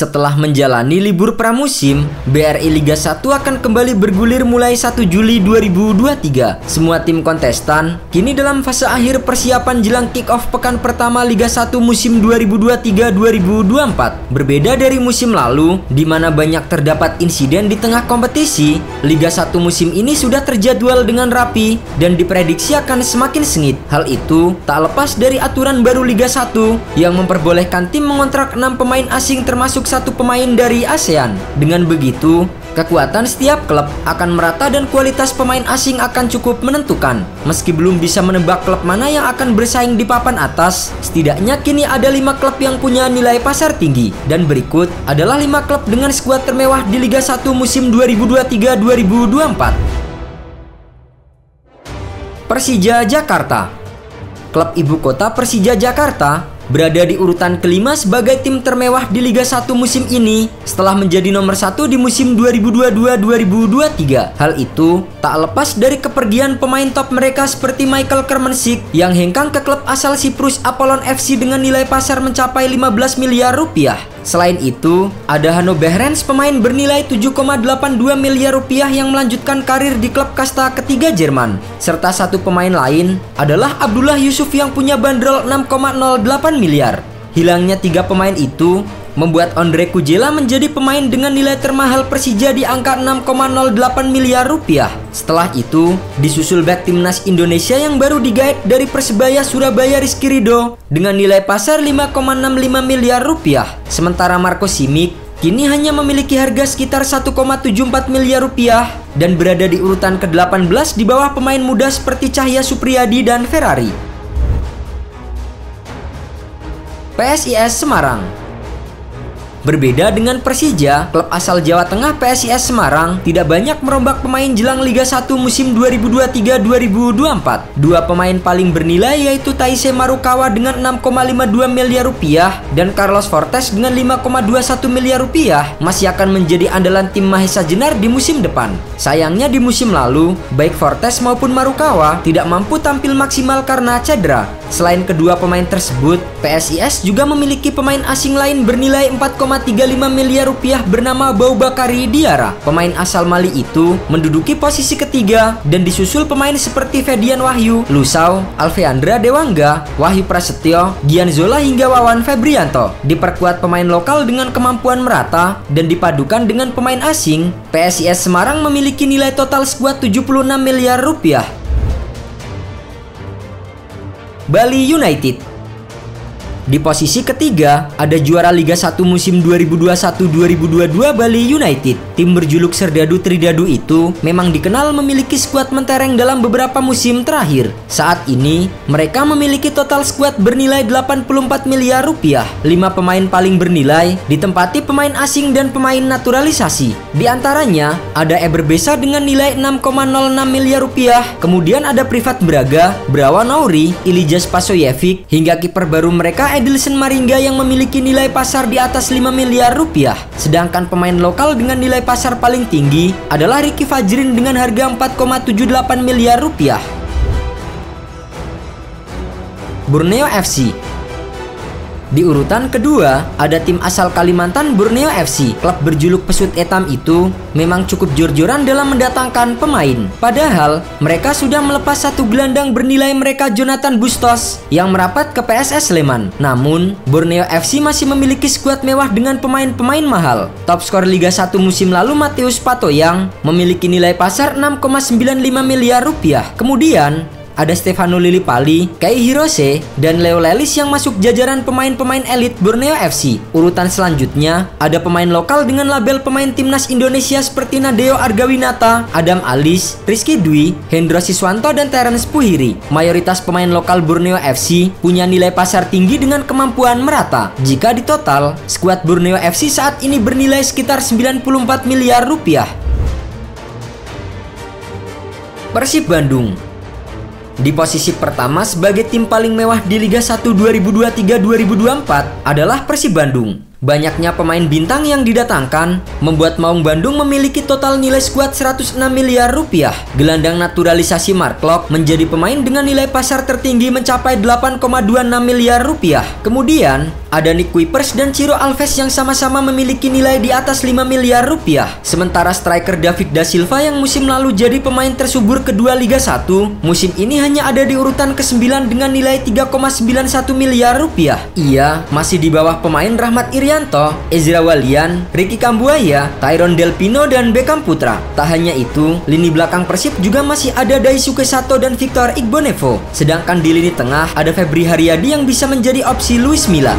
Setelah menjalani libur pramusim, BRI Liga 1 akan kembali bergulir mulai 1 Juli 2023. Semua tim kontestan kini dalam fase akhir persiapan jelang kick-off pekan pertama Liga 1 musim 2023-2024. Berbeda dari musim lalu, di mana banyak terdapat insiden di tengah kompetisi, Liga 1 musim ini sudah terjadwal dengan rapi dan diprediksi akan semakin sengit. Hal itu tak lepas dari aturan baru Liga 1 yang memperbolehkan tim mengontrak 6 pemain asing termasuk 1 pemain dari ASEAN. Dengan begitu, kekuatan setiap klub akan merata dan kualitas pemain asing akan cukup menentukan. Meski belum bisa menebak klub mana yang akan bersaing di papan atas, setidaknya kini ada 5 klub yang punya nilai pasar tinggi. Dan berikut adalah 5 klub dengan skuad termewah di Liga 1 musim 2023-2024. Persija Jakarta. Klub ibu kota Persija Jakarta berada di urutan kelima sebagai tim termewah di Liga 1 musim ini setelah menjadi nomor 1 di musim 2022-2023. Hal itu tak lepas dari kepergian pemain top mereka seperti Michael Kermensik yang hengkang ke klub asal Siprus Apollon FC dengan nilai pasar mencapai 15 miliar rupiah. Selain itu, ada Hanno Behrens, pemain bernilai 7,82 miliar rupiah yang melanjutkan karir di klub kasta ketiga Jerman. Serta 1 pemain lain adalah Abdullah Yusuf yang punya bandrol 6,08 miliar. Hilangnya 3 pemain itu membuat Ondrej Kujela menjadi pemain dengan nilai termahal Persija di angka 6,08 miliar rupiah. Setelah itu, disusul bek timnas Indonesia yang baru digaet dari Persebaya Surabaya Rizky Ridho dengan nilai pasar 5,65 miliar rupiah. Sementara Marco Simic kini hanya memiliki harga sekitar 1,74 miliar rupiah dan berada di urutan ke-18 di bawah pemain muda seperti Cahya Supriyadi dan Ferrari. PSIS Semarang. Berbeda dengan Persija, klub asal Jawa Tengah PSIS Semarang tidak banyak merombak pemain jelang Liga 1 musim 2023-2024. 2 pemain paling bernilai yaitu Taisei Marukawa dengan 6,52 miliar rupiah dan Carlos Fortes dengan 5,21 miliar rupiah masih akan menjadi andalan tim Mahesa Jenar di musim depan. Sayangnya di musim lalu, baik Fortes maupun Marukawa tidak mampu tampil maksimal karena cedera. Selain kedua pemain tersebut, PSIS juga memiliki pemain asing lain bernilai 4,35 miliar rupiah bernama Boubakary Diarra. Pemain asal Mali itu menduduki posisi ketiga dan disusul pemain seperti Fedian Wahyu, Lusau, Alveandra Dewangga, Wahyu Prasetyo, Gian Zola hingga Wawan Febrianto. Diperkuat pemain lokal dengan kemampuan merata dan dipadukan dengan pemain asing, PSIS Semarang memiliki nilai total skuad 76 miliar rupiah. Bali United. Di posisi ketiga, ada juara Liga 1 musim 2021-2022 Bali United. Tim berjuluk Serdadu Tridadu itu memang dikenal memiliki skuad mentereng dalam beberapa musim terakhir. Saat ini, mereka memiliki total skuad bernilai 84 miliar rupiah. 5 pemain paling bernilai ditempati pemain asing dan pemain naturalisasi. Di antaranya, ada Eber Besa dengan nilai 6,06 miliar rupiah. Kemudian ada Privat Braga, Brawa Nauri, Ilijas Pasojevic, hingga kiper baru mereka Edilson Maringga yang memiliki nilai pasar di atas 5 miliar rupiah. Sedangkan pemain lokal dengan nilai pasar paling tinggi adalah Ricky Fajrin dengan harga 4,78 miliar rupiah. Borneo FC. Di urutan kedua, ada tim asal Kalimantan Borneo FC. Klub berjuluk Pesut Etam itu memang cukup jor-joran dalam mendatangkan pemain. Padahal, mereka sudah melepas 1 gelandang bernilai mereka Jonathan Bustos yang merapat ke PSS Sleman. Namun, Borneo FC masih memiliki skuad mewah dengan pemain-pemain mahal. Top skor Liga 1 musim lalu Mateus Patoyang memiliki nilai pasar 6,95 miliar rupiah. Kemudian, ada Stefano Lillipali, Kai Hirose, dan Leo Lelis yang masuk jajaran pemain-pemain elit Borneo FC. Urutan selanjutnya, ada pemain lokal dengan label pemain timnas Indonesia seperti Nadeo Argawinata, Adam Alis, Rizky Dwi, Hendro Siswanto, dan Terence Puhiri. Mayoritas pemain lokal Borneo FC punya nilai pasar tinggi dengan kemampuan merata. Jika ditotal, skuad Borneo FC saat ini bernilai sekitar 94 miliar rupiah. Persib Bandung. Di posisi pertama sebagai tim paling mewah di Liga 1 2023-2024 adalah Persib Bandung. Banyaknya pemain bintang yang didatangkan membuat Maung Bandung memiliki total nilai skuad 106 miliar rupiah. Gelandang naturalisasi Mark Klok menjadi pemain dengan nilai pasar tertinggi mencapai 8,26 miliar rupiah. Kemudian ada Nick Kuipers dan Ciro Alves yang sama-sama memiliki nilai di atas 5 miliar rupiah. Sementara striker David Da Silva yang musim lalu jadi pemain tersubur kedua Liga 1, musim ini hanya ada di urutan ke-9 dengan nilai 3,91 miliar rupiah. Ia masih di bawah pemain Rahmat Irianto, Ezra Walian, Ricky Kambuaya, Tyrone Delpino, dan Beckham Putra. Tak hanya itu, lini belakang Persib juga masih ada Daisuke Sato dan Victor Igbonevo. Sedangkan di lini tengah ada Febri Haryadi yang bisa menjadi opsi Luis Milla.